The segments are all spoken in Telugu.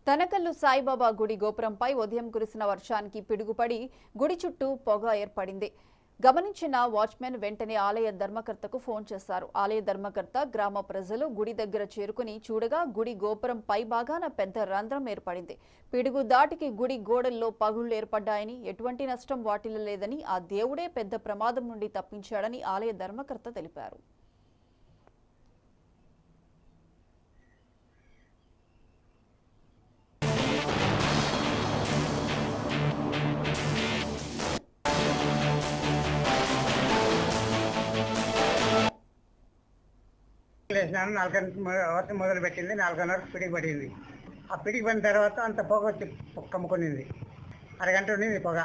తనకల్లు సాయిబాబా గుడి గోపురంపై ఉదయం కురిసిన వర్షానికి పిడుగుపడి గుడి చుట్టూ పొగ ఏర్పడింది. గమనించిన వాచ్మెన్ వెంటనే ఆలయ ధర్మకర్తకు ఫోన్ చేశారు. ఆలయ ధర్మకర్త, గ్రామ ప్రజలు గుడి దగ్గర చేరుకుని చూడగా గుడి గోపురం పై భాగాన పెద్ద రంధ్రం ఏర్పడింది. పిడుగు దాటికి గుడి గోడల్లో పగుళ్లు ఏర్పడ్డాయని, ఎటువంటి నష్టం వాటిల్లలేదని, ఆ దేవుడే పెద్ద ప్రమాదం నుండి తప్పించాడని ఆలయ ధర్మకర్త తెలిపారు. లేచినాను 4 మొదలు పెట్టింది. 4:30 పిడికి పడింది. ఆ పిడికి పడిన తర్వాత అంత పొగ వచ్చి కమ్ముకునింది. అరగంట ఉండింది పొగ.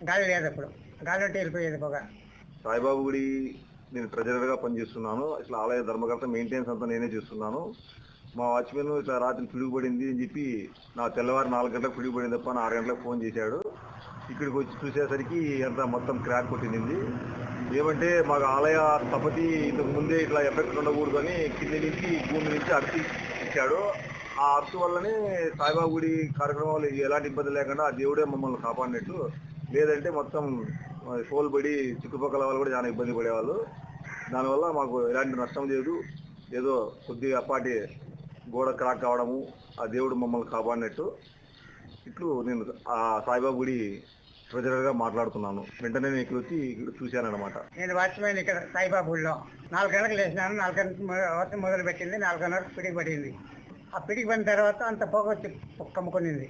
గాలి లేదు, అప్పుడు గాలి ఉంటే వెళ్ళిపోయేది పొగ. సాయిబాబు గుడి నేను ట్రెజరర్గా పనిచేస్తున్నాను. ఇట్లా ఆలయ ధర్మకర్త, మెయింటెనెన్స్ అంతా నేనే చేస్తున్నాను. మా వాచ్మెన్ ఇట్లా రాత్రి పిడుగు పడింది అని చెప్పి నా తెల్లవారు 4 గంటలకు పిడుగు పడింది తప్ప 6 గంటలకు ఫోన్ చేశాడు. ఇక్కడికి వచ్చి చూసేసరికి అంతా మొత్తం క్రాక్ కొట్టింది. ఏమంటే మాకు ఆలయ స్థపతి ఇంతకు ముందే ఇట్లా ఎఫెక్ట్ ఉండకూడదు అని కింది నుంచి భూమి నుంచి అర్తి ఇచ్చాడు. ఆ అర్తు వల్లనే సాయిబాబా గుడి కార్యక్రమాలు ఎలాంటి ఇబ్బంది లేకుండా ఆ దేవుడే మమ్మల్ని కాపాడినట్టు. లేదంటే మొత్తం సోల్బడి చుట్టుపక్కల వాళ్ళు కూడా చాలా ఇబ్బంది పడేవాళ్ళు. దానివల్ల మాకు ఎలాంటి నష్టం లేదు. ఏదో కొద్దిగా అప్పాటి గోడ క్రాక్ కావడము, ఆ దేవుడు మమ్మల్ని కాపాడినట్టు. ఇట్లు నేను ఆ సాయిబాబా గుడి ట్రెజరర్గా మాట్లాడుతున్నాను. వెంటనే నేను ఇక్కడ వచ్చి చూశానమాట. నేను వాచ్మెన్ ఇక్కడ సాయిబాబా గుడిలో 4 గంటలకు లేచినాను. 4 మొదలు పెట్టింది. 4:30 పిడికి పడింది. ఆ పిడికి పడిన తర్వాత అంత పొగ వచ్చి కమ్ముకునింది.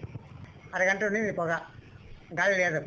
అరగంట ఉండింది పొగ. గాలి లేదు.